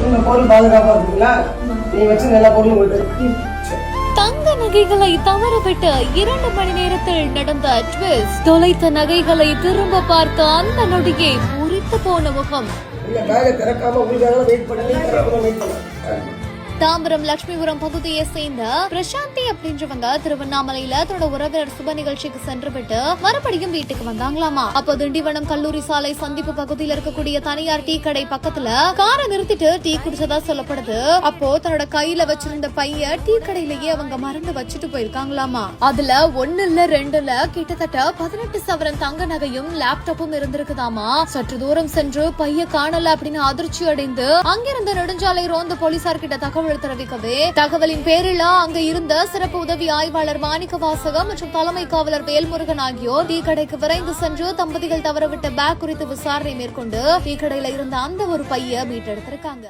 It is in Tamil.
இந்த பொருள் பாதுகாப்பா இருக்குங்களா? நீ வச்சு நல்ல பொருள் கொடுத்து. தங்க நகைகளை தவறவிட்டு 2 மணி நேரத்தில் நடந்த ட்விஸ்ட். தொலைத்த நகைகளை திரும்ப பார்த்த அந்த நொடியே பூரித்து போன முகம். இல்ல பேக திறக்காம உங்களுக்காக வெயிட் பண்ணி தாம்பரம் லட்சுமிபுரம் பகுதியை சேர்ந்த பிரசாந்தி அப்படின்றவங்க திருவண்ணாமலையில தன்னோட உறவினர் சுப நிகழ்ச்சிக்கு சென்று விட்டு மறுபடியும் வீட்டுக்கு வந்தாங்களாமா. அப்போ திண்டிவனம் கல்லூரி சாலை சந்திப்பு பகுதியில் இருக்கக்கூடிய தனியார் டீ கடை பக்கத்துல காரை நிறுத்திட்டு டீ குடிச்சதா சொல்லப்படுது. அப்போ தன்னோட கையில வச்சிருந்த பைய டீ கடையிலேயே அவங்க மறந்து வச்சுட்டு போயிருக்காங்களாமா. அதுல 1 இல்ல 2 இல்ல கிட்டத்தட்ட 18 சவரன் தங்க நகையும் லேப்டாப்பும் இருந்திருக்குதாமா. சற்று தூரம் சென்று பைய காணல அப்படின்னு அதிர்ச்சி அடைந்து அங்கிருந்த நெடுஞ்சாலை ரோந்து போலீசார் கிட்ட தகவல் தெரிவிக்கவே தகவலின் பேரில் அங்க இருந்த சிறப்பு உதவி ஆய்வாளர் மாணிக்க வாசகம் மற்றும் தலைமை காவலர் வேல்முருகன் ஆகியோர் டீ கடைக்கு விரைந்து சென்று தம்பதிகள் தவறவிட்ட பேக் குறித்து விசாரணை மேற்கொண்டு டீ கடையில இருந்த அந்த ஒரு பைய மீட்டெடுத்திருக்காங்க.